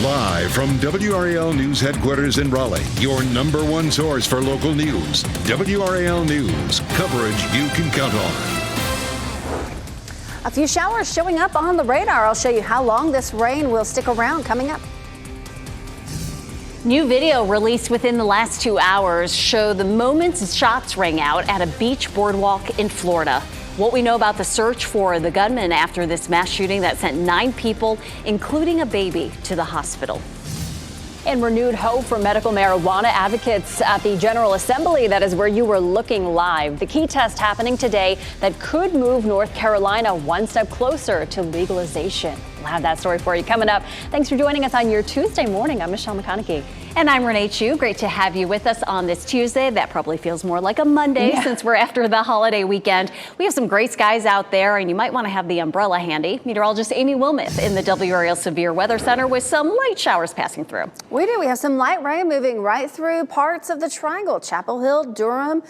Live from WRAL News Headquarters in Raleigh, your number one source for local news. WRAL News, coverage you can count on. A few showers showing up on the radar. I'll show you how long this rain will stick around coming up. New video released within the last 2 hours show the moments shots rang out at a beach boardwalk in Florida. What we know about the search for the gunman after this mass shooting that sent 9 people, including a baby, to the hospital. And renewed hope for medical marijuana advocates at the General Assembly. That is where you were looking live. The key test happening today that could move North Carolina one step closer to legalization. We'll have that story for you coming up. Thanks for joining us on your Tuesday morning. I'm Michelle McConaughey. And I'm Renee Chu. Great to have you with us on this Tuesday. That probably feels more like a Monday since we're after the holiday weekend. We have some great skies out there, and you might want to have the umbrella handy. Meteorologist Amy Wilmoth in the WRAL Severe Weather Center with some light showers passing through. We do. We have some light rain moving right through parts of the Triangle, Chapel Hill, Durham,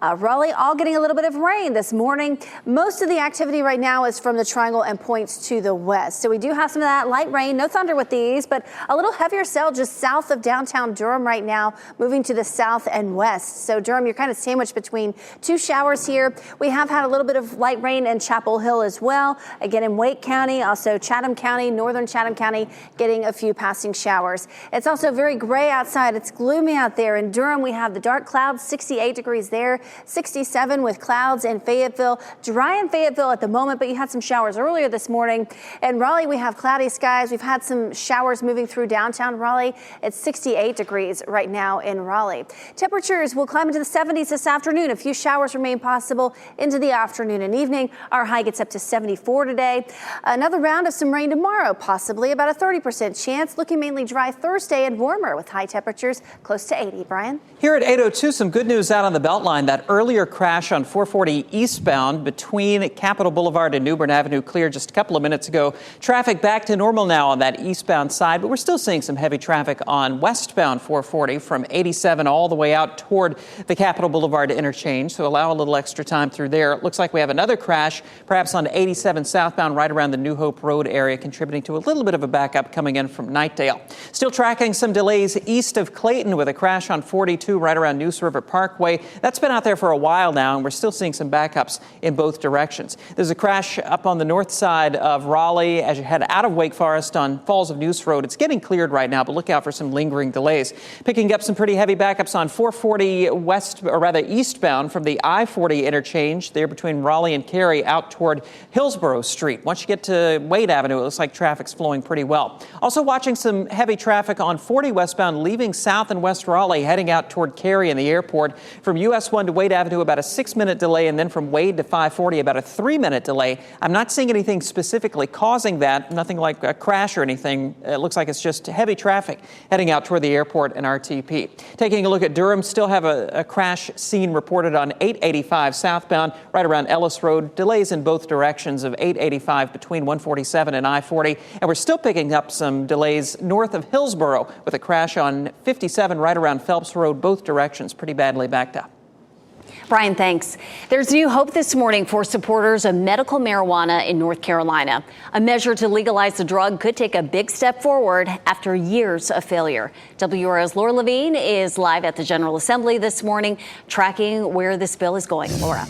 Raleigh, all getting a little bit of rain this morning. Most of the activity right now is from the Triangle and points to the west. So we do have some of that light rain, no thunder with these, but a little heavier cell just south of downtown Durham right now, moving to the south and west. So Durham, you're kind of sandwiched between 2 showers here. We have had a little bit of light rain in Chapel Hill as well. Again, in Wake County, also Chatham County, northern Chatham County, getting a few passing showers. It's also very gray outside. It's gloomy out there. In Durham, we have the dark clouds, 68 degrees there. 67 with clouds in Fayetteville. Dry in Fayetteville at the moment, but you had some showers earlier this morning. In Raleigh, we have cloudy skies. We've had some showers moving through downtown Raleigh. It's 68 degrees right now in Raleigh. Temperatures will climb into the 70s this afternoon. A few showers remain possible into the afternoon and evening. Our high gets up to 74 today. Another round of some rain tomorrow, possibly about a 30% chance. Looking mainly dry Thursday and warmer with high temperatures close to 80. Brian? Here at 8:02, some good news out on the Beltline. That earlier crash on 440 eastbound between Capitol Boulevard and New Bern Avenue cleared just a couple of minutes ago. Traffic back to normal now on that eastbound side, but we're still seeing some heavy traffic on westbound 440 from 87 all the way out toward the Capitol Boulevard interchange. So allow a little extra time through there. It looks like we have another crash, perhaps on 87 southbound right around the New Hope Road area, contributing to a little bit of a backup coming in from Knightdale. Still tracking some delays east of Clayton with a crash on 42 right around Neuse River Parkway. That's been out there for a while now, and we're still seeing some backups in both directions. There's a crash up on the north side of Raleigh as you head out of Wake Forest on Falls of Neuse Road. It's getting cleared right now, but look out for some lingering delays. Picking up some pretty heavy backups on 440 west, or rather eastbound from the I-40 interchange there between Raleigh and Cary out toward Hillsborough Street. Once you get to Wade Avenue, it looks like traffic's flowing pretty well. Also watching some heavy traffic on 40 westbound leaving South and West Raleigh heading out toward Cary and the airport. From US 1 to Wade Avenue, about a 6-minute delay, and then from Wade to 540, about a 3-minute delay. I'm not seeing anything specifically causing that, nothing like a crash or anything. It looks like it's just heavy traffic heading out toward the airport and RTP. Taking a look at Durham, still have a crash scene reported on 885 southbound, right around Ellis Road. Delays in both directions of 885 between 147 and I-40. And we're still picking up some delays north of Hillsborough with a crash on 57 right around Phelps Road, both directions pretty badly backed up. Brian, thanks. There's new hope this morning for supporters of medical marijuana in North Carolina. A measure to legalize the drug could take a big step forward after years of failure. WRAL's Laura Levine is live at the General Assembly this morning, tracking where this bill is going. Laura.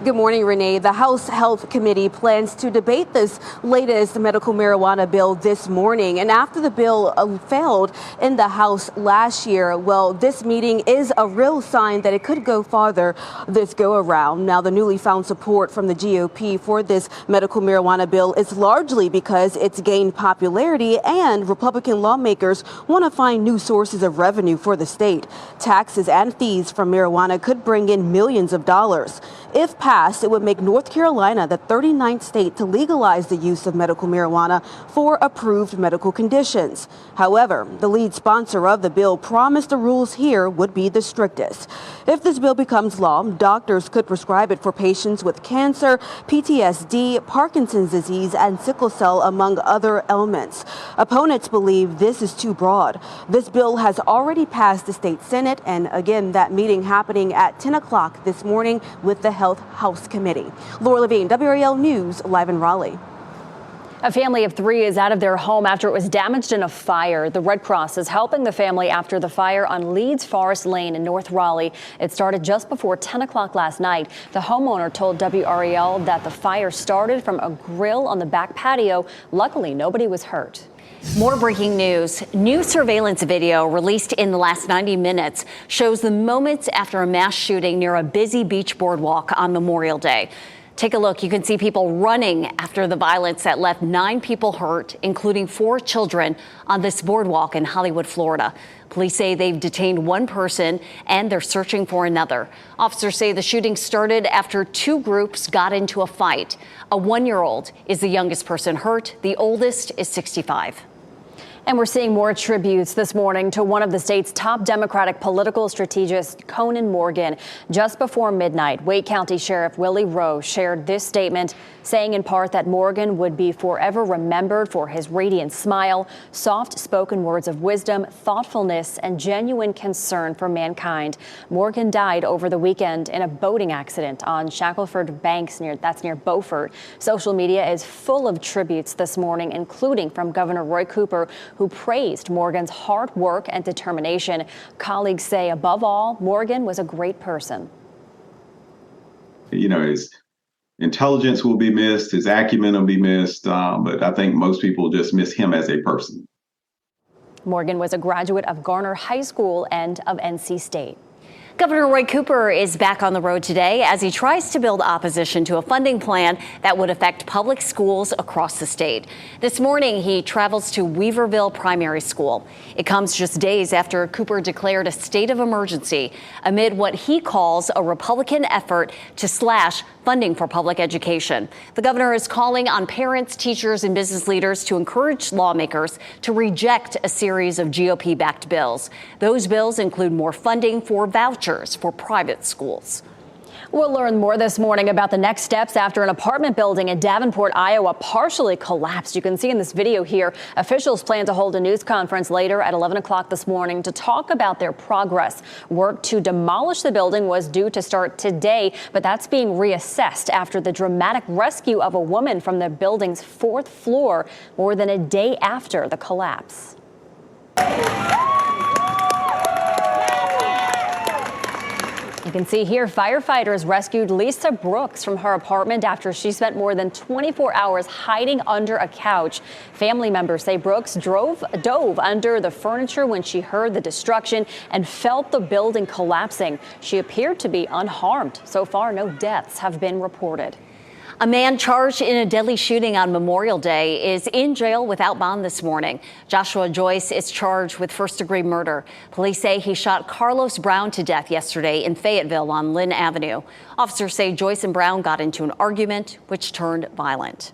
Good morning, Renee. The House Health Committee plans to debate this latest medical marijuana bill this morning. And after the bill failed in the House last year, well, this meeting is a real sign that it could go farther this go around. Now, the newly found support from the GOP for this medical marijuana bill is largely because it's gained popularity and Republican lawmakers want to find new sources of revenue for the state. Taxes and fees from marijuana could bring in millions of dollars. If passed, it would make North Carolina the 39th state to legalize the use of medical marijuana for approved medical conditions. However, the lead sponsor of the bill promised the rules here would be the strictest. If this bill becomes law, doctors could prescribe it for patients with cancer, PTSD, Parkinson's disease, and sickle cell, among other ailments. Opponents believe this is too broad. This bill has already passed the state Senate, and again, that meeting happening at 10 o'clock this morning with the Health House Committee. Laura Levine, WRAL News, live in Raleigh. A family of 3 is out of their home after it was damaged in a fire. The Red Cross is helping the family after the fire on Leeds Forest Lane in North Raleigh. It started just before 10 o'clock last night. The homeowner told WRAL that the fire started from a grill on the back patio. Luckily, nobody was hurt. More breaking news. New surveillance video released in the last 90 minutes shows the moments after a mass shooting near a busy beach boardwalk on Memorial Day. Take a look. You can see people running after the violence that left 9 people hurt, including 4 children, on this boardwalk in Hollywood, Florida. Police say they've detained 1 person and they're searching for another. Officers say the shooting started after 2 groups got into a fight. A 1-year-old is the youngest person hurt. The oldest is 65. And we're seeing more tributes this morning to one of the state's top Democratic political strategists, Conan Morgan. Just before midnight, Wake County Sheriff Willie Rowe shared this statement, saying in part that Morgan would be forever remembered for his radiant smile, soft-spoken words of wisdom, thoughtfulness, and genuine concern for mankind. Morgan died over the weekend in a boating accident on Shackelford Banks, near Beaufort. Social media is full of tributes this morning, including from Governor Roy Cooper, who praised Morgan's hard work and determination. Colleagues say, above all, Morgan was a great person. You know, his intelligence will be missed, his acumen will be missed, but I think most people just miss him as a person. Morgan was a graduate of Garner High School and of NC State. Governor Roy Cooper is back on the road today as he tries to build opposition to a funding plan that would affect public schools across the state. This morning, he travels to Weaverville Primary School. It comes just days after Cooper declared a state of emergency amid what he calls a Republican effort to slash funding for public education. The governor is calling on parents, teachers, and business leaders to encourage lawmakers to reject a series of GOP-backed bills. Those bills include more funding for vouchers for private schools. We'll learn more this morning about the next steps after an apartment building in Davenport, Iowa partially collapsed. You can see in this video here, officials plan to hold a news conference later at 11 o'clock this morning to talk about their progress. Work to demolish the building was due to start today, but that's being reassessed after the dramatic rescue of a woman from the building's 4th floor more than a day after the collapse. You can see here firefighters rescued Lisa Brooks from her apartment after she spent more than 24 hours hiding under a couch. Family members say Brooks dove under the furniture when she heard the destruction and felt the building collapsing. She appeared to be unharmed. So far, no deaths have been reported. A man charged in a deadly shooting on Memorial Day is in jail without bond this morning. Joshua Joyce is charged with first-degree murder. Police say he shot Carlos Brown to death yesterday in Fayetteville on Lynn Avenue. Officers say Joyce and Brown got into an argument which turned violent.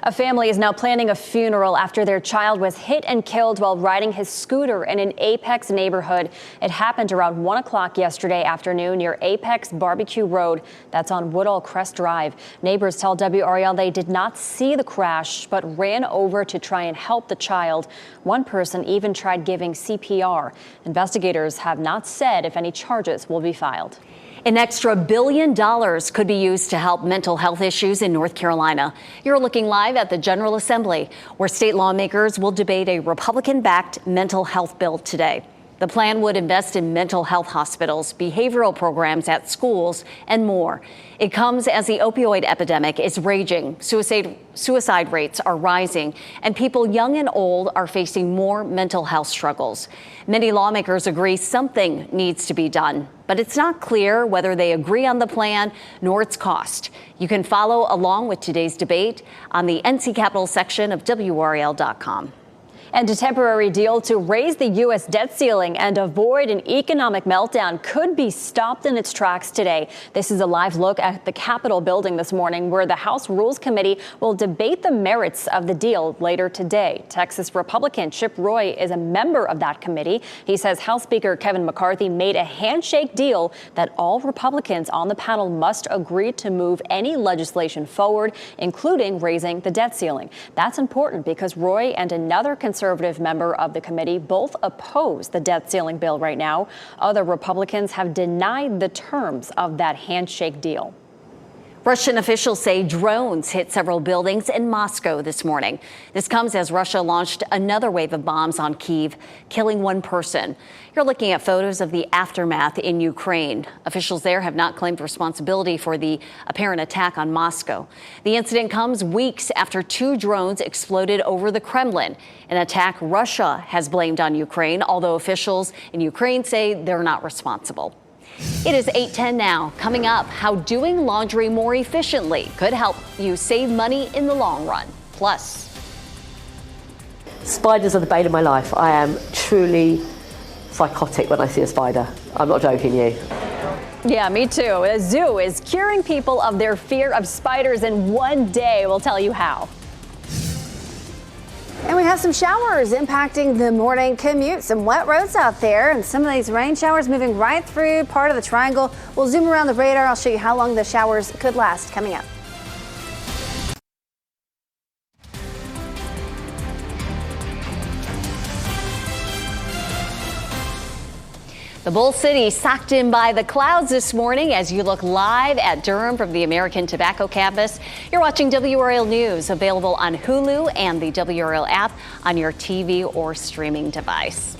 A family is now planning a funeral after their child was hit and killed while riding his scooter in an Apex neighborhood. It happened around 1 o'clock yesterday afternoon near Apex Barbecue Road. That's on Woodall Crest Drive. Neighbors tell WRAL they did not see the crash, but ran over to try and help the child. One person even tried giving CPR. Investigators have not said if any charges will be filed. An extra $1 billion could be used to help mental health issues in North Carolina. You're looking live at the General Assembly, where state lawmakers will debate a Republican-backed mental health bill today. The plan would invest in mental health hospitals, behavioral programs at schools, and more. It comes as the opioid epidemic is raging. Suicide rates are rising, and people young and old are facing more mental health struggles. Many lawmakers agree something needs to be done, but it's not clear whether they agree on the plan nor its cost. You can follow along with today's debate on the NC Capitol section of WRAL.com. And a temporary deal to raise the U.S. debt ceiling and avoid an economic meltdown could be stopped in its tracks today. This is a live look at the Capitol building this morning, where the House Rules Committee will debate the merits of the deal later today. Texas Republican Chip Roy is a member of that committee. He says House Speaker Kevin McCarthy made a handshake deal that all Republicans on the panel must agree to move any legislation forward, including raising the debt ceiling. That's important because Roy and another conservative member of the committee both oppose the debt ceiling bill right now. Other Republicans have denied the terms of that handshake deal. Russian officials say drones hit several buildings in Moscow this morning. This comes as Russia launched another wave of bombs on Kyiv, killing one person. You're looking at photos of the aftermath in Ukraine. Officials there have not claimed responsibility for the apparent attack on Moscow. The incident comes weeks after 2 drones exploded over the Kremlin, an attack Russia has blamed on Ukraine, although officials in Ukraine say they're not responsible. It is 8:10 now. Coming up, how doing laundry more efficiently could help you save money in the long run. Plus, spiders are the bane of my life. I am truly psychotic when I see a spider. I'm not joking you. Yeah, me too. A zoo is curing people of their fear of spiders in one day. We'll tell you how. And we have some showers impacting the morning commute. Some wet roads out there, and some of these rain showers moving right through part of the triangle. We'll zoom around the radar. I'll show you how long the showers could last coming up. the Bull City socked in by the clouds this morning as you look live at Durham from the American Tobacco campus. You're watching WRAL News, available on Hulu and the WRAL app on your TV or streaming device.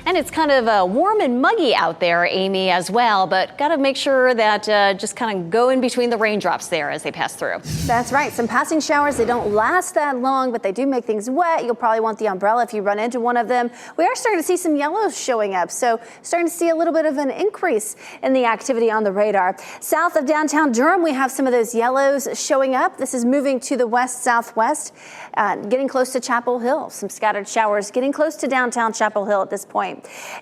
And it's kind of warm and muggy out there, Amy, as well, but got to make sure that just kind of go in between the raindrops there as they pass through. That's right. Some passing showers, they don't last that long, but they do make things wet. You'll probably want the umbrella if you run into one of them. We are starting to see some yellows showing up, so starting to see a little bit of an increase in the activity on the radar. South of downtown Durham, we have some of those yellows showing up. This is moving to the west-southwest, getting close to Chapel Hill. Some scattered showers getting close to downtown Chapel Hill at this point.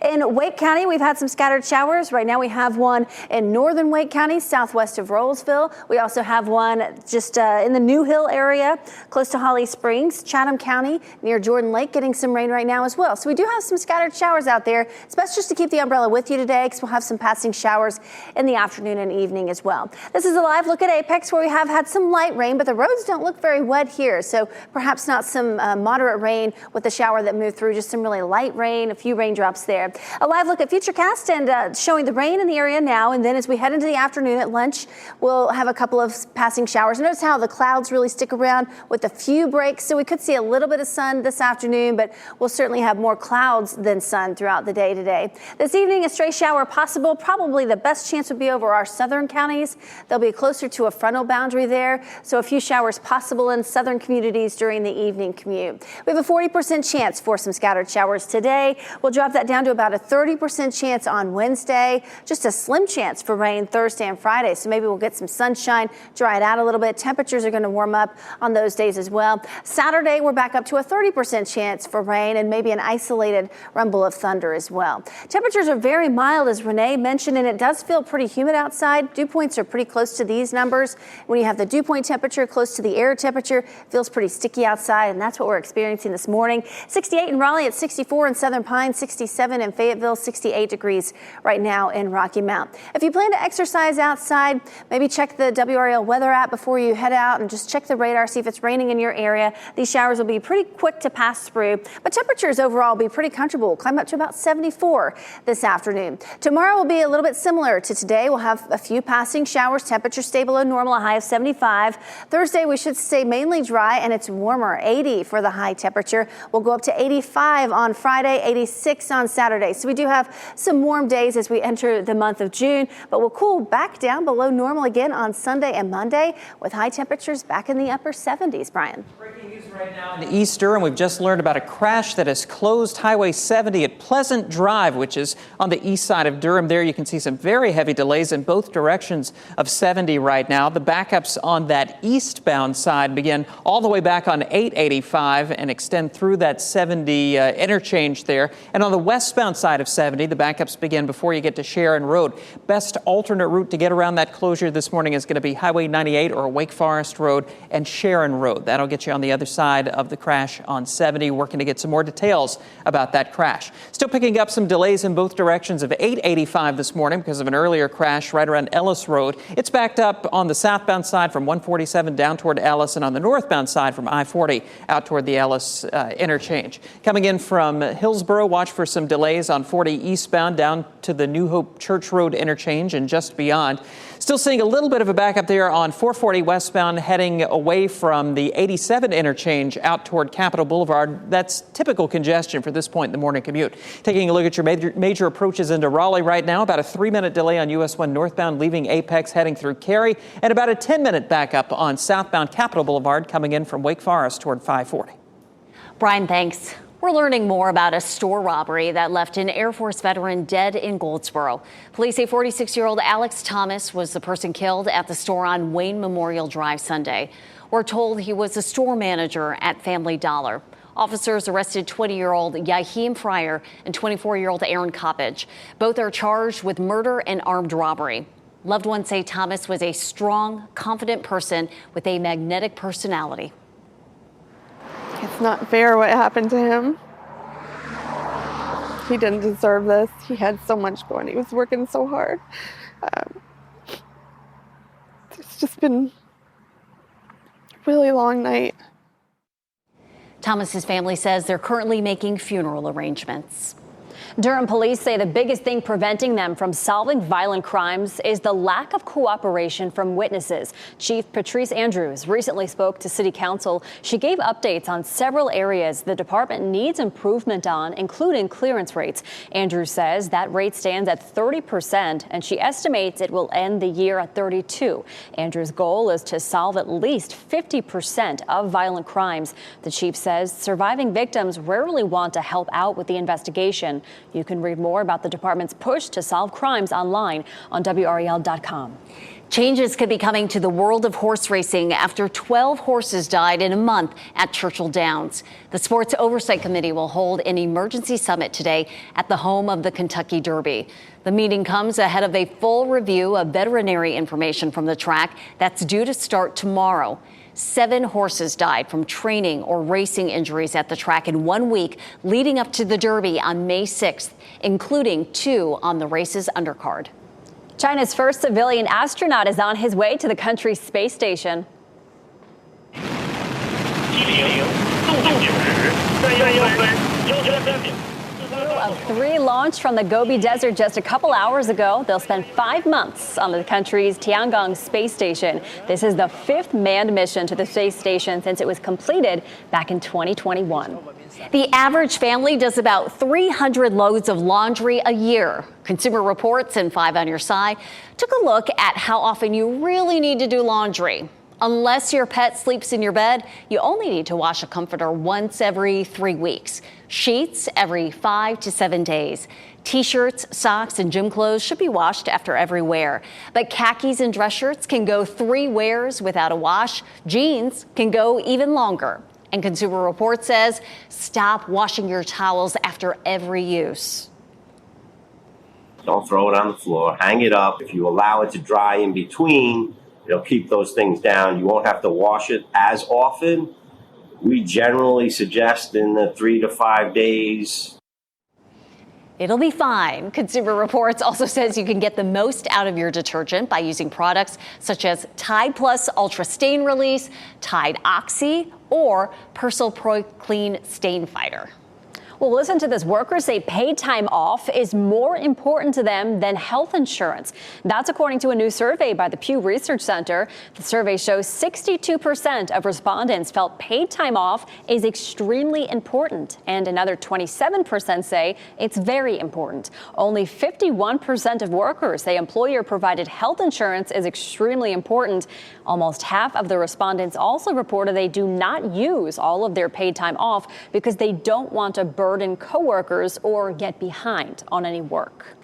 In Wake County, we've had some scattered showers. Right now we have one in northern Wake County, southwest of Rolesville. We also have one just in the New Hill area, close to Holly Springs. Chatham County, near Jordan Lake, getting some rain right now as well. So we do have some scattered showers out there. It's best just to keep the umbrella with you today, because we'll have some passing showers in the afternoon and evening as well. This is a live look at Apex, where we have had some light rain, but the roads don't look very wet here. So perhaps not some moderate rain with the shower that moved through, just some really light rain, a few raindrops there. A live look at Futurecast and showing the rain in the area now, and then as we head into the afternoon at lunch, we'll have a couple of passing showers. Notice how the clouds really stick around with a few breaks, so we could see a little bit of sun this afternoon, but we'll certainly have more clouds than sun throughout the day today. This evening, a stray shower possible. Probably the best chance would be over our southern counties. They'll be closer to a frontal boundary there, so a few showers possible in southern communities during the evening commute. We have a 40% chance for some scattered showers today. We'll drop that down to about a 30% chance on Wednesday, just a slim chance for rain Thursday and Friday. So maybe we'll get some sunshine, dry it out a little bit. Temperatures are going to warm up on those days as well. Saturday, we're back up to a 30% chance for rain and maybe an isolated rumble of thunder as well. Temperatures are very mild, as Renee mentioned, and it does feel pretty humid outside. Dew points are pretty close to these numbers. When you have the dew point temperature close to the air temperature, it feels pretty sticky outside, and that's what we're experiencing this morning. 68 in Raleigh, at 64 in Southern Pines, 67 in Fayetteville, 68 degrees right now in Rocky Mount. If you plan to exercise outside, maybe check the WRAL weather app before you head out and just check the radar, see if it's raining in your area. These showers will be pretty quick to pass through, but temperatures overall will be pretty comfortable. We'll climb up to about 74 this afternoon. Tomorrow will be a little bit similar to today. We'll have a few passing showers, temperature stay below normal, a high of 75. Thursday, we should stay mainly dry and it's warmer, 80 for the high temperature. We'll go up to 85 on Friday, 86 on Saturday. So we do have some warm days as we enter the month of June, but we'll cool back down below normal again on Sunday and Monday with high temperatures back in the upper 70s. Brian. Breaking news right now in East Durham. We've just learned about a crash that has closed Highway 70 at Pleasant Drive, which is on the east side of Durham. There you can see some very heavy delays in both directions of 70 right now. The backups on that eastbound side begin all the way back on 885 and extend through that 70 interchange there. And on the westbound side of 70, the backups begin before you get to Sharon Road. Best alternate route to get around that closure this morning is going to be Highway 98 or Wake Forest Road and Sharon Road. That'll get you on the other side of the crash on 70. Working to get some more details about that crash. Still picking up some delays in both directions of 885 this morning because of an earlier crash right around Ellis Road. It's backed up on the southbound side from 147 down toward Ellis, and on the northbound side from I-40 out toward the Ellis interchange. Coming in from Hillsborough, watch for some delays on 40 eastbound down to the New Hope Church Road interchange and just beyond. Still seeing a little bit of a backup there on 440 westbound heading away from the 87 interchange out toward Capitol Boulevard. That's typical congestion for this point in the morning commute. Taking a look at your major approaches into Raleigh right now, about a 3-minute delay on US 1 northbound leaving Apex heading through Cary, and about a 10-minute backup on southbound Capitol Boulevard coming in from Wake Forest toward 540. Brian, thanks. We're learning more about a store robbery that left an Air Force veteran dead in Goldsboro. Police say 46-year-old Alex Thomas was the person killed at the store on Wayne Memorial Drive Sunday. We're told he was a store manager at Family Dollar. Officers arrested 20-year-old Yaheem Fryer and 24-year-old Aaron Coppage. Both are charged with murder and armed robbery. Loved ones say Thomas was a strong, confident person with a magnetic personality. It's not fair what happened to him. He didn't deserve this. He had so much going. He was working so hard. It's just been a really long night. Thomas's family says they're currently making funeral arrangements. Durham police say the biggest thing preventing them from solving violent crimes is the lack of cooperation from witnesses. Chief Patrice Andrews recently spoke to City Council. She gave updates on several areas the department needs improvement on, including clearance rates. Andrews says that rate stands at 30%, and she estimates it will end the year at 32%. Andrews' goal is to solve at least 50% of violent crimes. The chief says surviving victims rarely want to help out with the investigation. You can read more about the department's push to solve crimes online on WRAL.com. Changes could be coming to the world of horse racing after 12 horses died in a month at Churchill Downs. The Sports Oversight Committee will hold an emergency summit today at the home of the Kentucky Derby. The meeting comes ahead of a full review of veterinary information from the track that's due to start tomorrow. 7 horses died from training or racing injuries at the track in 1 week leading up to the Derby on May 6th, including 2 on the race's undercard. China's first civilian astronaut is on his way to the country's space station. Of 3 launched from the Gobi Desert just a couple hours ago. They'll spend 5 months on the country's Tiangong space station. This is the 5th manned mission to the space station since it was completed back in 2021. The average family does about 300 loads of laundry a year. Consumer Reports and 5 on Your Side took a look at how often you really need to do laundry. Unless your pet sleeps in your bed, you only need to wash a comforter once every 3 weeks. Sheets every 5 to 7 days. T-shirts, socks, and gym clothes should be washed after every wear. But khakis and dress shirts can go 3 wears without a wash. Jeans can go even longer. And Consumer Reports says stop washing your towels after every use. Don't throw it on the floor. Hang it up. If you allow it to dry in between, it'll keep those things down. You won't have to wash it as often. We generally suggest in the 3 to 5 days. It'll be fine. Consumer Reports also says you can get the most out of your detergent by using products such as Tide Plus Ultra Stain Release, Tide Oxy, or Persil Pro Clean Stain Fighter. Well, listen to this. Workers say paid time off is more important to them than health insurance. That's according to a new survey by the Pew Research Center. The survey shows 62% of respondents felt paid time off is extremely important, and another 27% say it's very important. Only 51% of workers say employer-provided health insurance is extremely important. Almost half of the respondents also reported they do not use all of their paid time off because they don't want to burden coworkers or get behind on any work.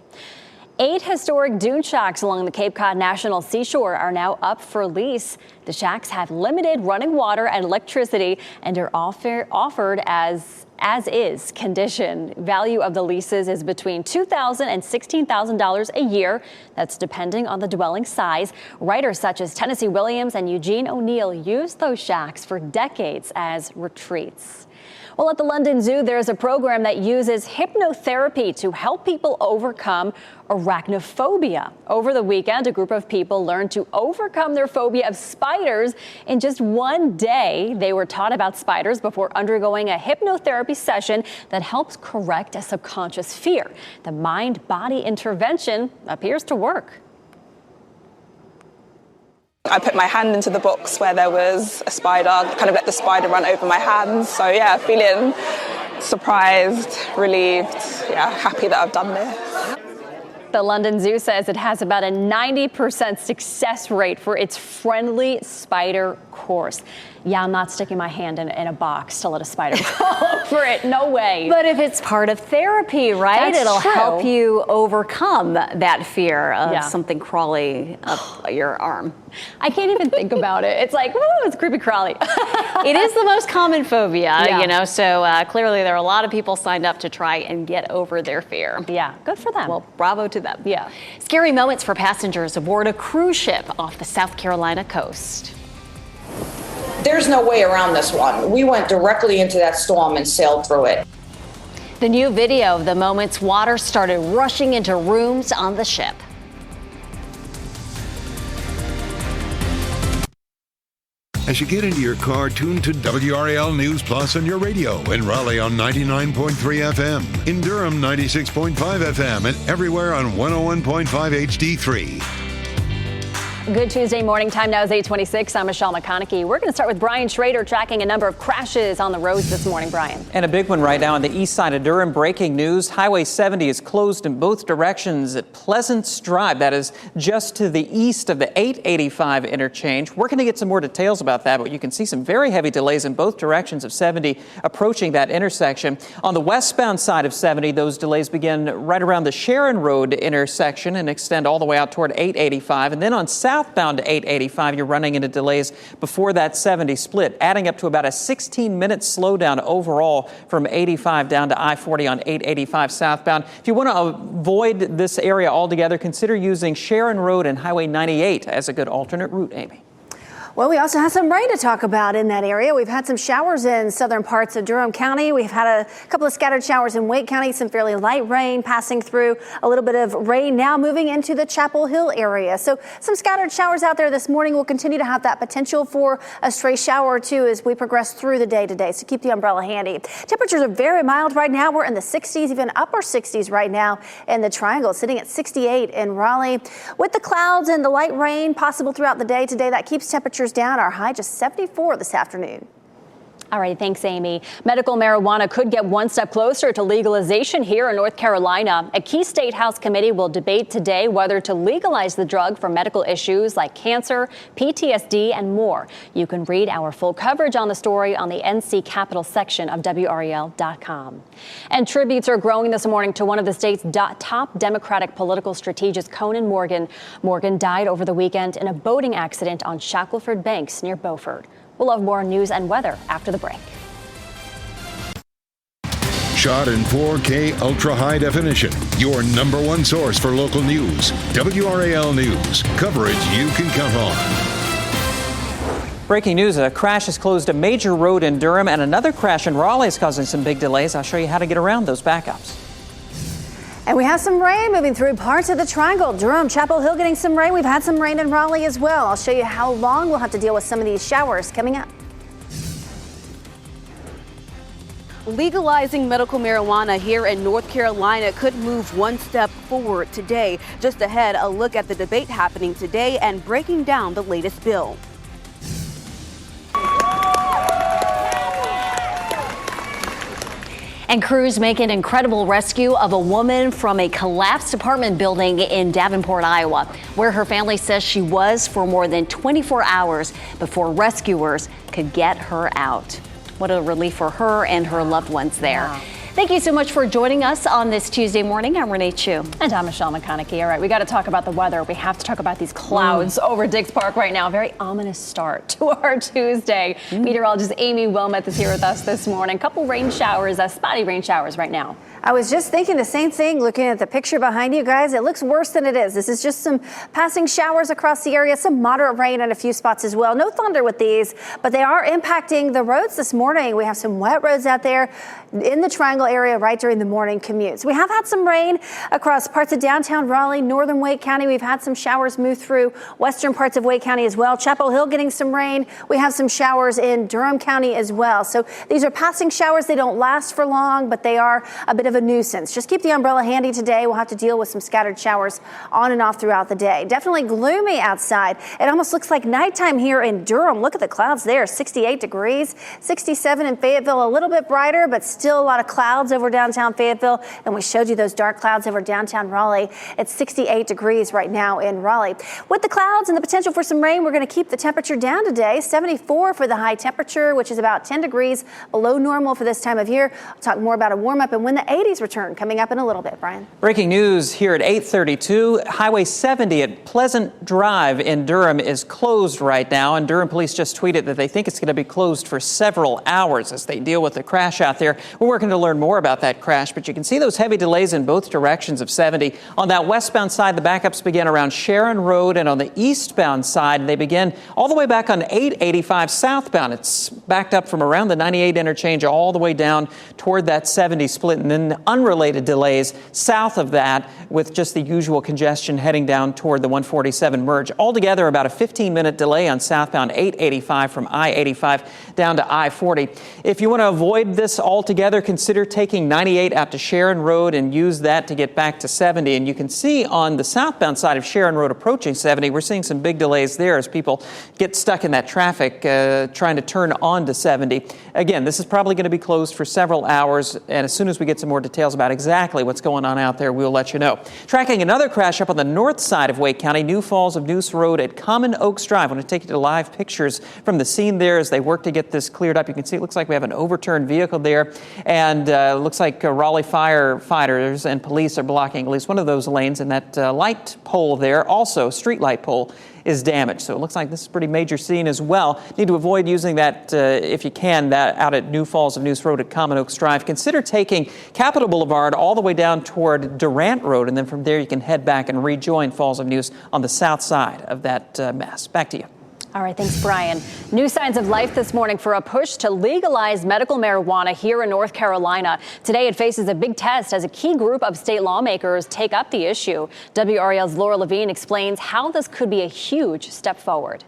8 historic dune shacks along the Cape Cod National Seashore are now up for lease. The shacks have limited running water and electricity and are offered as is condition. Value of the leases is between $2,000 and $16,000 a year. That's depending on the dwelling size. Writers such as Tennessee Williams and Eugene O'Neill used those shacks for decades as retreats. Well, at the London Zoo, there's a program that uses hypnotherapy to help people overcome arachnophobia. Over the weekend, a group of people learned to overcome their phobia of spiders in just one day. They were taught about spiders before undergoing a hypnotherapy session that helps correct a subconscious fear. The mind-body intervention appears to work. I put my hand into the box where there was a spider, kind of let the spider run over my hands. So yeah, feeling surprised, relieved, happy that I've done this. The London Zoo says it has about a 90% success rate for its friendly spider course. Yeah, I'm not sticking my hand in a box to let a spider crawl over it. No way. But if it's part of therapy, right? That's It'll true. help you overcome that fear of something crawling up your arm. I can't even think about it. It's like, woo, it's creepy crawly. It is the most common phobia, Yeah. so clearly there are a lot of people signed up to try and get over their fear. Yeah, good for them. Well, bravo to them. Yeah. Scary moments for passengers aboard a cruise ship off the South Carolina coast. There's no way around this one. We went directly into that storm and sailed through it. The new video of the moments water started rushing into rooms on the ship. As you get into your car, tune to WRAL News Plus on your radio. In Raleigh on 99.3 FM. In Durham, 96.5 FM. And everywhere on 101.5 HD3. Good Tuesday morning. Time now is 8:26. I'm Michelle McConaughey. We're going to start with Brian Schrader tracking a number of crashes on the roads this morning. Brian. And a big one right now on the east side of Durham. Breaking news. Highway 70 is closed in both directions at Pleasance Drive. That is just to the east of the 885 interchange. We're going to get some more details about that, but you can see some very heavy delays in both directions of 70 approaching that intersection. On the westbound side of 70, those delays begin right around the Sharon Road intersection and extend all the way out toward 885. And then on southbound to 885, you're running into delays before that 70 split, adding up to about a 16-minute slowdown overall from 85 down to I-40 on 885 southbound. If you want to avoid this area altogether, consider using Sharon Road and Highway 98 as a good alternate route, Amy. Well, we also have some rain to talk about in that area. We've had some showers in southern parts of Durham County. We've had a couple of scattered showers in Wake County, some fairly light rain passing through, a little bit of rain now moving into the Chapel Hill area. So some scattered showers out there this morning. We'll continue to have that potential for a stray shower or two as we progress through the day today. So keep the umbrella handy. Temperatures are very mild right now. We're in the 60s, even upper 60s right now in the Triangle, sitting at 68 in Raleigh. With the clouds and the light rain possible throughout the day today, that keeps temperatures down. Our high just 74 this afternoon. All right, thanks, Amy. Medical marijuana could get one step closer to legalization here in North Carolina. A key state House committee will debate today whether to legalize the drug for medical issues like cancer, PTSD, and more. You can read our full coverage on the story on the NC Capital section of WRAL.com. And tributes are growing this morning to one of the state's top Democratic political strategists, Conan Morgan. Morgan died over the weekend in a boating accident on Shackleford Banks near Beaufort. We'll have more news and weather after the break. Shot in 4K ultra high definition. Your number one source for local news. WRAL News. Coverage you can count on. Breaking news, a crash has closed a major road in Durham, and another crash in Raleigh is causing some big delays. I'll show you how to get around those backups. And we have some rain moving through parts of the Triangle. Durham, Chapel Hill getting some rain. We've had some rain in Raleigh as well. I'll show you how long we'll have to deal with some of these showers coming up. Legalizing medical marijuana here in North Carolina could move one step forward today. Just ahead, a look at the debate happening today and breaking down the latest bill. And crews make an incredible rescue of a woman from a collapsed apartment building in Davenport, Iowa, where her family says she was for more than 24 hours before rescuers could get her out. What a relief for her and her loved ones there. Wow. Thank you so much for joining us on this Tuesday morning. I'm Renee Chu. And I'm Michelle McConaughey. All right, we got to talk about the weather. We have to talk about these clouds over Dix Park right now. Very ominous start to our Tuesday. Meteorologist Amy Wilmeth is here with us this morning. Couple rain showers, spotty rain showers right now. I was just thinking the same thing looking at the picture behind you guys. It looks worse than it is. This is just some passing showers across the area, some moderate rain in a few spots as well. No thunder with these, but they are impacting the roads this morning. We have some wet roads out there in the Triangle area right during the morning commutes. We have had some rain across parts of downtown Raleigh, northern Wake County. We've had some showers move through western parts of Wake County as well. Chapel Hill getting some rain. We have some showers in Durham County as well. So these are passing showers. They don't last for long, but they are a bit of a nuisance. Just keep the umbrella handy today. We'll have to deal with some scattered showers on and off throughout the day. Definitely gloomy outside. It almost looks like nighttime here in Durham. Look at the clouds there, 68 degrees, 67 in Fayetteville, a little bit brighter, but still a lot of clouds over downtown Fayetteville. And we showed you those dark clouds over downtown Raleigh. It's 68 degrees right now in Raleigh. With the clouds and the potential for some rain, we're going to keep the temperature down today. 74 for the high temperature, which is about 10 degrees below normal for this time of year. I'll talk more about a warm up and when the 80s return coming up in a little bit. Brian. Breaking news here at 8:32. Highway 70 at Pleasant Drive in Durham is closed right now, and Durham police just tweeted that they think it's going to be closed for several hours as they deal with the crash out there. We're working to learn more about that crash, but you can see those heavy delays in both directions of 70. On that westbound side, the backups begin around Sharon Road, and on the eastbound side, they begin all the way back on 885 southbound. It's backed up from around the 98 interchange all the way down toward that 70 split, and then unrelated delays south of that with just the usual congestion heading down toward the 147 merge. Altogether, about a 15-minute delay on southbound 885 from I-85 down to I-40. If you want to avoid this altogether, consider taking 98 out to Sharon Road and use that to get back to 70. And you can see on the southbound side of Sharon Road approaching 70, we're seeing some big delays there as people get stuck in that traffic trying to turn on to 70. Again, this is probably going to be closed for several hours, and as soon as we get some more details about exactly what's going on out there, we'll let you know. Tracking another crash up on the north side of Wake County, New Falls of Noose Road at Common Oaks Drive. I want to take you to live pictures from the scene there as they work to get this cleared up. You can see it looks like we have an overturned vehicle there, and it looks like Raleigh firefighters and police are blocking at least one of those lanes, and that light pole there, also street light pole, is damaged. So it looks like this is a pretty major scene as well. Need to avoid using that, if you can, that out at New Falls of Noose Road at Common Oaks Drive. Consider taking Capitol Boulevard all the way down toward Durant Road, and then from there you can head back and rejoin Falls of Noose on the south side of that mess. Back to you. All right, thanks, Brian. New signs of life this morning for a push to legalize medical marijuana here in North Carolina. Today, it faces a big test as a key group of state lawmakers take up the issue. WRAL's Laura Levine explains how this could be a huge step forward.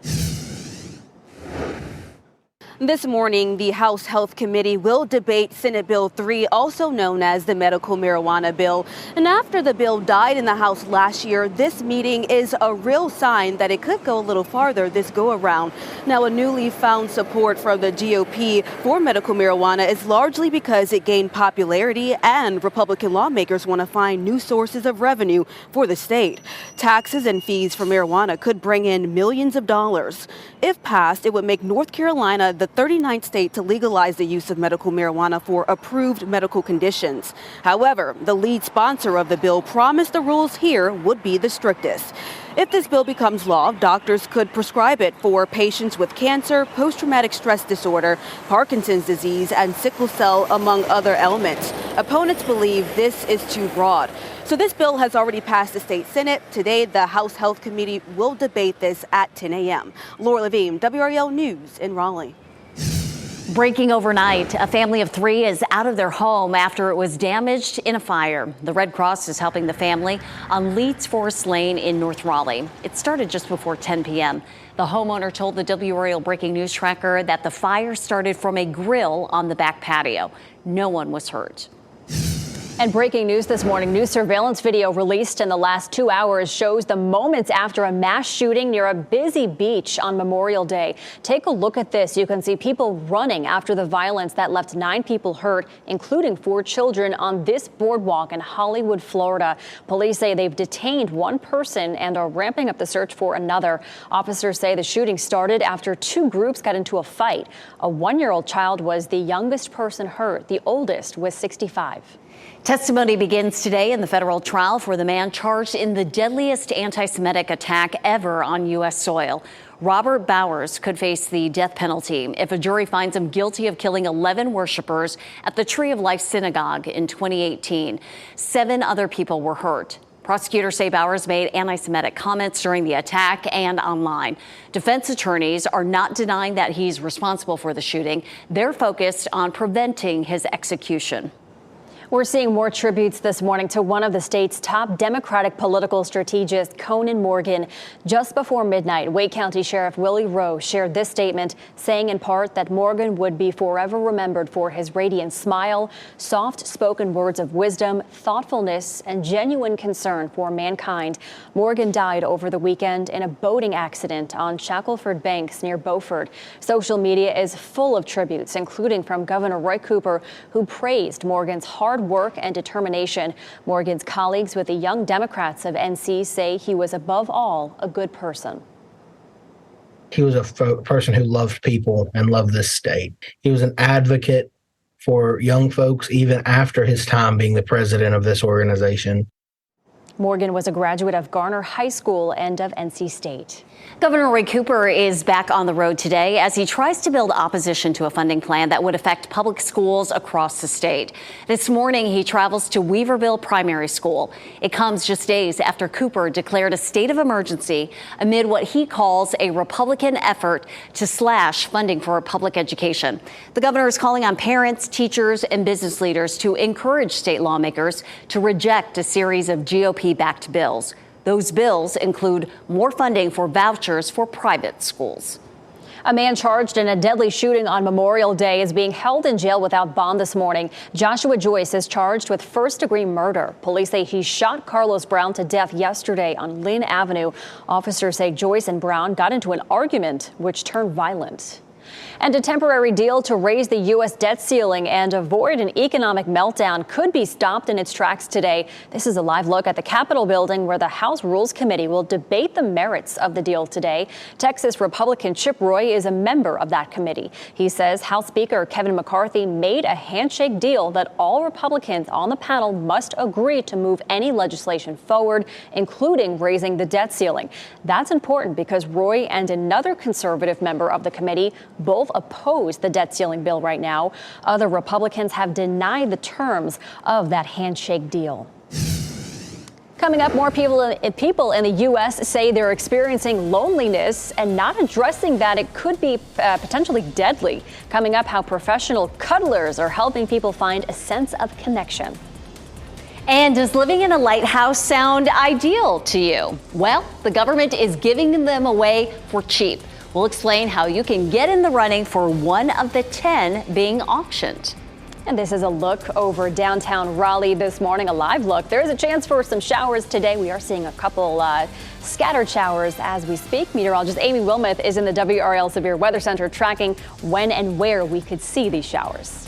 This morning, the House Health Committee will debate Senate Bill 3, also known as the medical marijuana bill. And after the bill died in the House last year, this meeting is a real sign that it could go a little farther this go around. Now, a newly found support from the GOP for medical marijuana is largely because it gained popularity and Republican lawmakers want to find new sources of revenue for the state. Taxes and fees for marijuana could bring in millions of dollars. If passed, it would make North Carolina the 39th state to legalize the use of medical marijuana for approved medical conditions. However, the lead sponsor of the bill promised the rules here would be the strictest. If this bill becomes law, doctors could prescribe it for patients with cancer, post-traumatic stress disorder, Parkinson's disease, and sickle cell, among other ailments. Opponents believe this is too broad. So this bill has already passed the state Senate. Today, the House Health Committee will debate this at 10 a.m. Laura Levine, WRAL News in Raleigh. Breaking overnight, a family of 3 is out of their home after it was damaged in a fire. The Red Cross is helping the family on Leeds Forest Lane in North Raleigh. It started just before 10 p.m. The homeowner told the WRAL Breaking News Tracker that the fire started from a grill on the back patio. No one was hurt. And breaking news this morning, new surveillance video released in the last 2 hours shows the moments after a mass shooting near a busy beach on Memorial Day. Take a look at this. You can see people running after the violence that left 9 people hurt, including 4 children, on this boardwalk in Hollywood, Florida. Police say they've detained 1 person and are ramping up the search for another. Officers say the shooting started after 2 groups got into a fight. A 1-year-old child was the youngest person hurt. The oldest was 65. Testimony begins today in the federal trial for the man charged in the deadliest anti-Semitic attack ever on U.S. soil. Robert Bowers could face the death penalty if a jury finds him guilty of killing 11 worshipers at the Tree of Life Synagogue in 2018. 7 other people were hurt. Prosecutors say Bowers made anti-Semitic comments during the attack and online. Defense attorneys are not denying that he's responsible for the shooting. They're focused on preventing his execution. We're seeing more tributes this morning to one of the state's top Democratic political strategists, Conan Morgan. Just before midnight, Wake County Sheriff Willie Rowe shared this statement, saying in part that Morgan would be forever remembered for his radiant smile, soft-spoken words of wisdom, thoughtfulness, and genuine concern for mankind. Morgan died over the weekend in a boating accident on Shackelford Banks near Beaufort. Social media is full of tributes, including from Governor Roy Cooper, who praised Morgan's hard work and determination. Morgan's colleagues with the Young Democrats of NC say he was above all a good person. He was a person who loved people and loved this state. He was an advocate for young folks, even after his time being the president of this organization. Morgan was a graduate of Garner High School and of NC State. Governor Roy Cooper is back on the road today as he tries to build opposition to a funding plan that would affect public schools across the state. This morning, he travels to Weaverville Primary School. It comes just days after Cooper declared a state of emergency amid what he calls a Republican effort to slash funding for public education. The governor is calling on parents, teachers, and business leaders to encourage state lawmakers to reject a series of GOP-backed bills. Those bills include more funding for vouchers for private schools. A man charged in a deadly shooting on Memorial Day is being held in jail without bond this morning. Joshua Joyce is charged with first-degree murder. Police say he shot Carlos Brown to death yesterday on Lynn Avenue. Officers say Joyce and Brown got into an argument which turned violent. And a temporary deal to raise the U.S. debt ceiling and avoid an economic meltdown could be stopped in its tracks today. This is a live look at the Capitol building where the House Rules Committee will debate the merits of the deal today. Texas Republican Chip Roy is a member of that committee. He says House Speaker Kevin McCarthy made a handshake deal that all Republicans on the panel must agree to move any legislation forward, including raising the debt ceiling. That's important because Roy and another conservative member of the committee both oppose the debt ceiling bill right now. Other Republicans have denied the terms of that handshake deal. Coming up, more people in the U.S. say they're experiencing loneliness and not addressing that it could be potentially deadly. Coming up, how professional cuddlers are helping people find a sense of connection. And does living in a lighthouse sound ideal to you? Well, the government is giving them away for cheap. We'll explain how you can get in the running for one of the 10 being auctioned. And this is a look over downtown Raleigh this morning, a live look. There is a chance for some showers today. We are seeing a couple scattered showers as we speak. Meteorologist Amy Wilmoth is in the WRAL Severe Weather Center tracking when and where we could see these showers.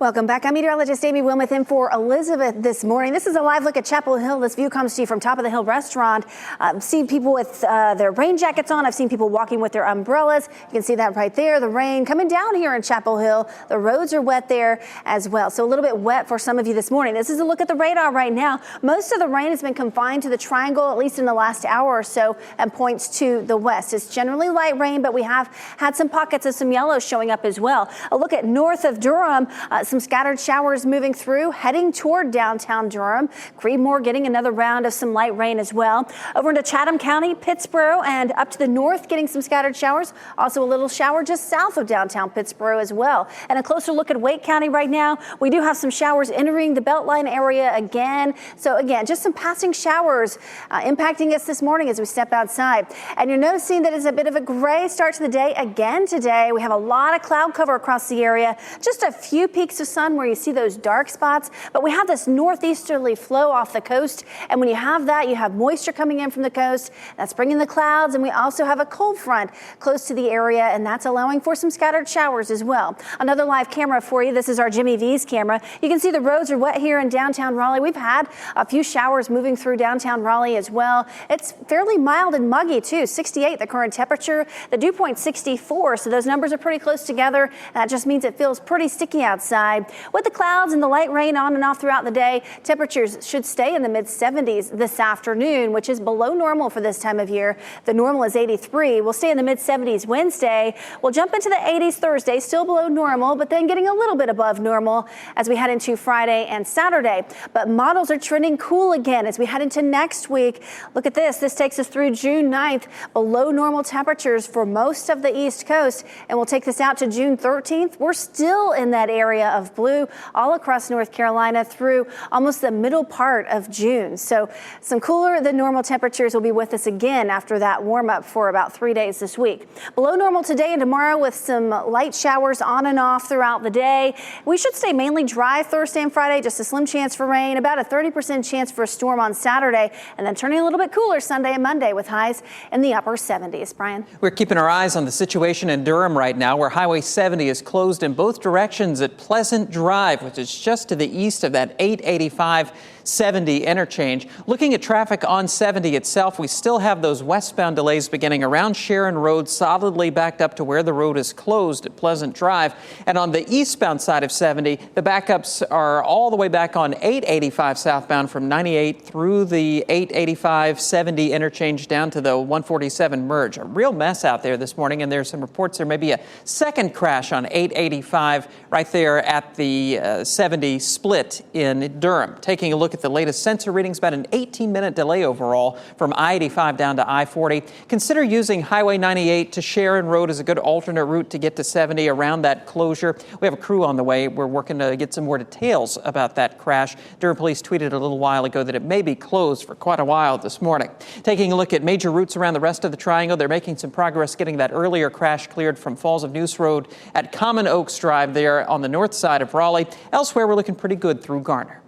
Welcome back. I'm meteorologist Amy Wilmoth in for Elizabeth this morning. This is a live look at Chapel Hill. This view comes to you from Top of the Hill Restaurant. I've seen people with their rain jackets on. I've seen people walking with their umbrellas. You can see that right there, the rain coming down here in Chapel Hill. The roads are wet there as well. So a little bit wet for some of you this morning. This is a look at the radar right now. Most of the rain has been confined to the triangle, at least in the last hour or so, and points to the west. It's generally light rain, but we have had some pockets of some yellow showing up as well. A look at north of Durham. Some scattered showers moving through, heading toward downtown Durham. Creedmoor getting another round of some light rain as well. Over into Chatham County, Pittsboro, and up to the north, getting some scattered showers. Also a little shower just south of downtown Pittsboro as well. And a closer look at Wake County right now. We do have some showers entering the Beltline area again. So again, just some passing showers impacting us this morning as we step outside. And you're noticing that it's a bit of a gray start to the day again today. We have a lot of cloud cover across the area. Just a few peaks of sun where you see those dark spots. But we have this northeasterly flow off the coast. And when you have that, you have moisture coming in from the coast. That's bringing the clouds. And we also have a cold front close to the area. And that's allowing for some scattered showers as well. Another live camera for you. This is our Jimmy V's camera. You can see the roads are wet here in downtown Raleigh. We've had a few showers moving through downtown Raleigh as well. It's fairly mild and muggy too. 68 the current temperature. The dew point 64. So those numbers are pretty close together. That just means it feels pretty sticky outside. With the clouds and the light rain on and off throughout the day, temperatures should stay in the mid 70s this afternoon, which is below normal for this time of year. The normal is 83. We'll stay in the mid 70s Wednesday. We'll jump into the 80s Thursday, still below normal, but then getting a little bit above normal as we head into Friday and Saturday. But models are trending cool again as we head into next week. Look at this. This takes us through June 9th, below normal temperatures for most of the East Coast. And we'll take this out to June 13th. We're still in that area of blue all across North Carolina through almost the middle part of June. So some cooler than normal temperatures will be with us again after that warm up for about 3 days this week. Below normal today and tomorrow with some light showers on and off throughout the day. We should stay mainly dry Thursday and Friday, just a slim chance for rain, about a 30% chance for a storm on Saturday, and then turning a little bit cooler Sunday and Monday with highs in the upper 70s. Brian? We're keeping our eyes on the situation in Durham right now, where Highway 70 is closed in both directions at Pleasant Drive, which is just to the east of that 885-70 interchange. Looking at traffic on 70 itself, we still have those westbound delays beginning around Sharon Road, solidly backed up to where the road is closed at Pleasant Drive. And on the eastbound side of 70, the backups are all the way back on 885 southbound from 98 through the 885-70 interchange down to the 147 merge. A real mess out there this morning, and there's some reports there may be a second crash on 885 right there at the 70 split in Durham. Taking a look at the latest sensor readings, about an 18-minute delay overall from I-85 down to I-40. Consider using Highway 98 to Sharon Road as a good alternate route to get to 70 around that closure. We have a crew on the way. We're working to get some more details about that crash. Durham Police tweeted a little while ago that it may be closed for quite a while this morning. Taking a look at major routes around the rest of the triangle, they're making some progress getting that earlier crash cleared from Falls of Neuse Road at Common Oaks Drive there on the north side of Raleigh. Elsewhere, we're looking pretty good through Garner.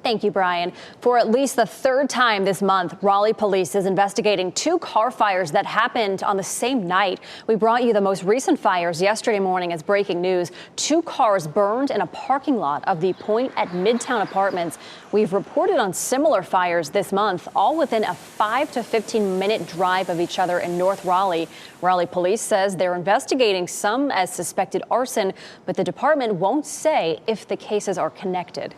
Thank you, Brian. For at least the third time this month, Raleigh police is investigating 2 car fires that happened on the same night. We brought you the most recent fires yesterday morning as breaking news. 2 cars burned in a parking lot of the Point at Midtown Apartments. We've reported on similar fires this month, all within a 5 to 15-minute drive of each other in North Raleigh. Raleigh police says they're investigating some as suspected arson, but the department won't say if the cases are connected.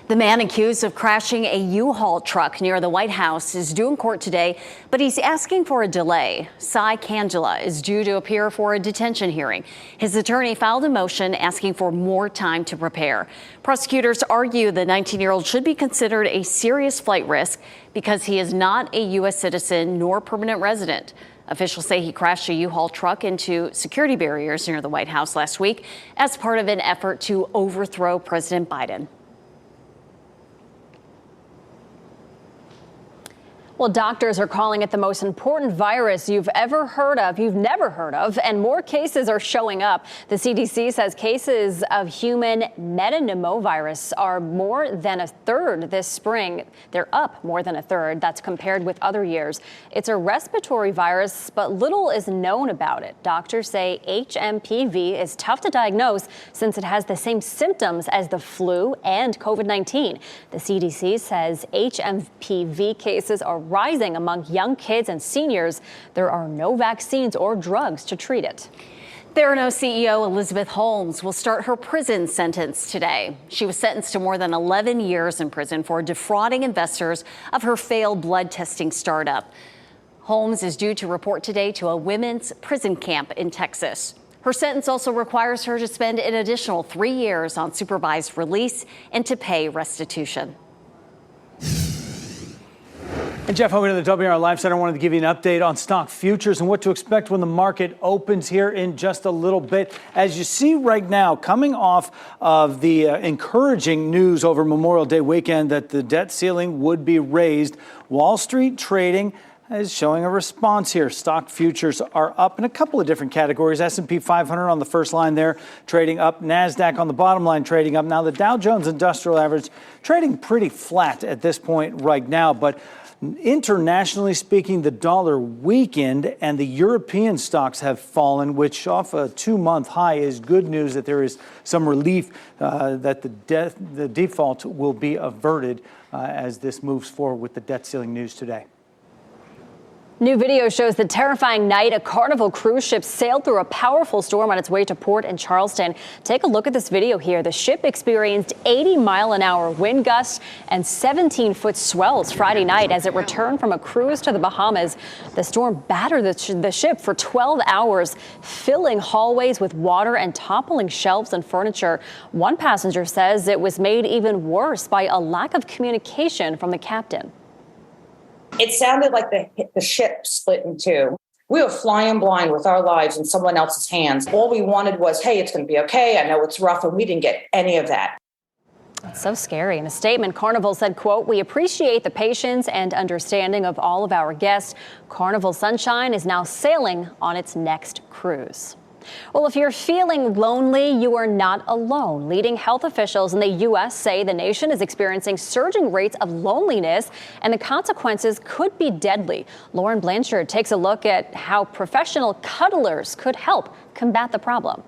The man accused of crashing a U-Haul truck near the White House is due in court today, but he's asking for a delay. Cy Candela is due to appear for a detention hearing. His attorney filed a motion asking for more time to prepare. Prosecutors argue the 19-year-old should be considered a serious flight risk because he is not a U.S. citizen nor permanent resident. Officials say he crashed a U-Haul truck into security barriers near the White House last week as part of an effort to overthrow President Biden. Well, doctors are calling it the most important virus you've never heard of, and more cases are showing up. The CDC says cases of human metapneumovirus are more than a third this spring. They're up more than a third. That's compared with other years. It's a respiratory virus, but little is known about it. Doctors say HMPV is tough to diagnose since it has the same symptoms as the flu and COVID-19. The CDC says HMPV cases are rising among young kids and seniors. There are no vaccines or drugs to treat it. Theranos CEO Elizabeth Holmes will start her prison sentence today. She was sentenced to more than 11 years in prison for defrauding investors of her failed blood testing startup. Holmes is due to report today to a women's prison camp in Texas. Her sentence also requires her to spend an additional 3 years on supervised release and to pay restitution. And Jeff Hogan of the WRAL Live Center wanted to give you an update on stock futures and what to expect when the market opens here in just a little bit. As you see right now, coming off of the encouraging news over Memorial Day weekend that the debt ceiling would be raised, Wall Street trading is showing a response here. Stock futures are up in a couple of different categories. S&P 500 on the first line there, trading up. NASDAQ on the bottom line, trading up. Now the Dow Jones Industrial Average trading pretty flat at this point right now, but internationally speaking, the dollar weakened and the European stocks have fallen, which off a 2-month high is good news that there is some relief that the default will be averted as this moves forward with the debt ceiling news today. New video shows the terrifying night a Carnival cruise ship sailed through a powerful storm on its way to port in Charleston. Take a look at this video here. The ship experienced 80-mile-an-hour wind gusts and 17-foot swells Friday night as it returned from a cruise to the Bahamas. The storm battered the ship for 12 hours, filling hallways with water and toppling shelves and furniture. One passenger says it was made even worse by a lack of communication from the captain. It sounded like the ship split in two. We were flying blind with our lives in someone else's hands. All we wanted was, hey, it's going to be okay. I know it's rough, and we didn't get any of that. It's so scary. In a statement, Carnival said, quote, "We appreciate the patience and understanding of all of our guests. Carnival Sunshine is now sailing on its next cruise." Well, if you're feeling lonely, you are not alone. Leading health officials in the U.S. say the nation is experiencing surging rates of loneliness, and the consequences could be deadly. Lauren Blanchard takes a look at how professional cuddlers could help combat the problem.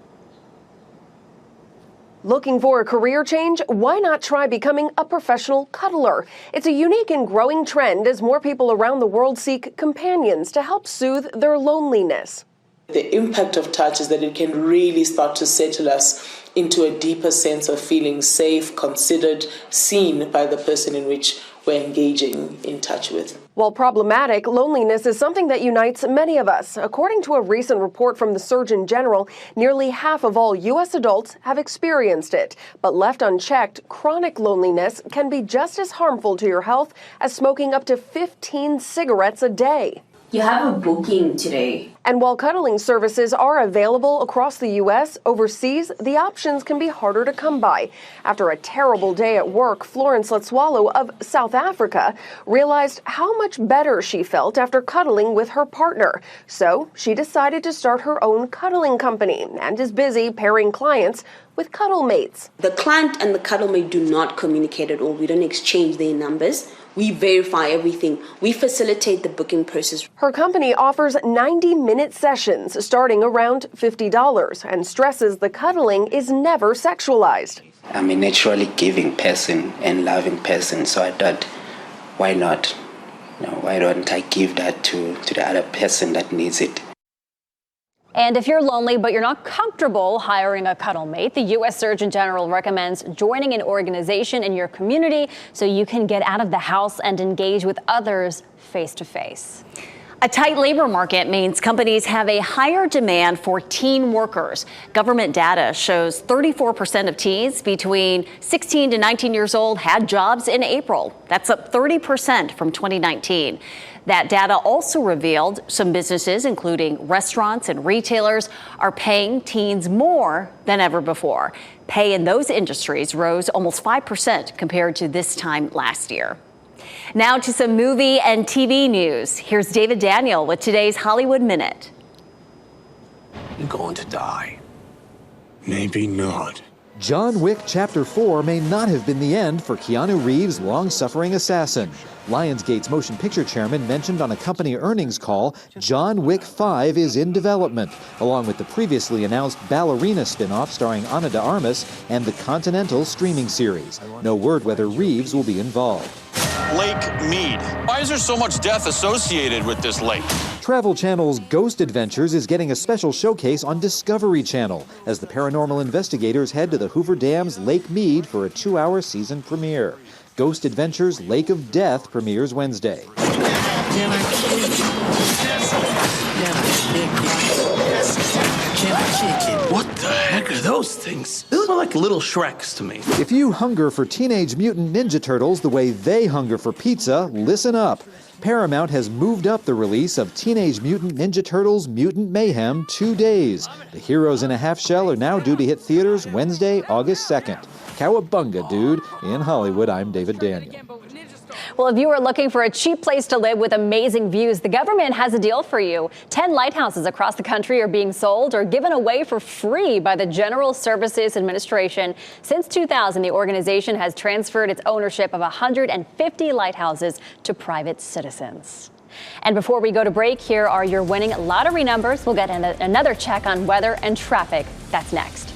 Looking for a career change? Why not try becoming a professional cuddler? It's a unique and growing trend as more people around the world seek companions to help soothe their loneliness. The impact of touch is that it can really start to settle us into a deeper sense of feeling safe, considered, seen by the person in which we're engaging in touch with. While problematic, loneliness is something that unites many of us. According to a recent report from the Surgeon General, nearly half of all U.S. adults have experienced it. But left unchecked, chronic loneliness can be just as harmful to your health as smoking up to 15 cigarettes a day. You have a booking today. And while cuddling services are available across the U.S., overseas, the options can be harder to come by. After a terrible day at work, Florence Latswalo of South Africa realized how much better she felt after cuddling with her partner. So she decided to start her own cuddling company and is busy pairing clients with cuddle mates. The client and the cuddle mate do not communicate at all. We don't exchange their numbers. We verify everything. We facilitate the booking process. Her company offers 90-minute sessions starting around $50 and stresses the cuddling is never sexualized. I'm a naturally giving person and loving person, so I thought, why not? Why don't I give that to the other person that needs it? And if you're lonely but you're not comfortable hiring a cuddle mate, the U.S. Surgeon General recommends joining an organization in your community so you can get out of the house and engage with others face to face. A tight labor market means companies have a higher demand for teen workers. Government data shows 34% of teens between 16 to 19 years old had jobs in April. That's up 30% from 2019. That data also revealed some businesses, including restaurants and retailers, are paying teens more than ever before. Pay in those industries rose almost 5% compared to this time last year. Now to some movie and TV news. Here's David Daniel with today's Hollywood Minute. You're going to die. Maybe not. John Wick Chapter 4 may not have been the end for Keanu Reeves' long-suffering assassin. Lionsgate's motion picture chairman mentioned on a company earnings call John Wick 5 is in development, along with the previously announced Ballerina spin-off starring Ana de Armas and the Continental streaming series. No word whether Reeves will be involved. Lake Mead. Why is there so much death associated with this lake? Travel Channel's Ghost Adventures is getting a special showcase on Discovery Channel as the paranormal investigators head to the Hoover Dam's Lake Mead for a 2-hour season premiere. Ghost Adventures Lake of Death premieres Wednesday. chicken. What the heck are those things? They look like little Shreks to me. If you hunger for Teenage Mutant Ninja Turtles the way they hunger for pizza, listen up. Paramount has moved up the release of Teenage Mutant Ninja Turtles Mutant Mayhem 2 days. The Heroes in a Half Shell are now due to hit theaters Wednesday, August 2nd. Cowabunga, dude. In Hollywood, I'm David Daniel. Well, if you are looking for a cheap place to live with amazing views, the government has a deal for you. 10 lighthouses across the country are being sold or given away for free by the General Services Administration. Since 2000, the organization has transferred its ownership of 150 lighthouses to private citizens. And before we go to break, here are your winning lottery numbers. We'll get another check on weather and traffic. That's next.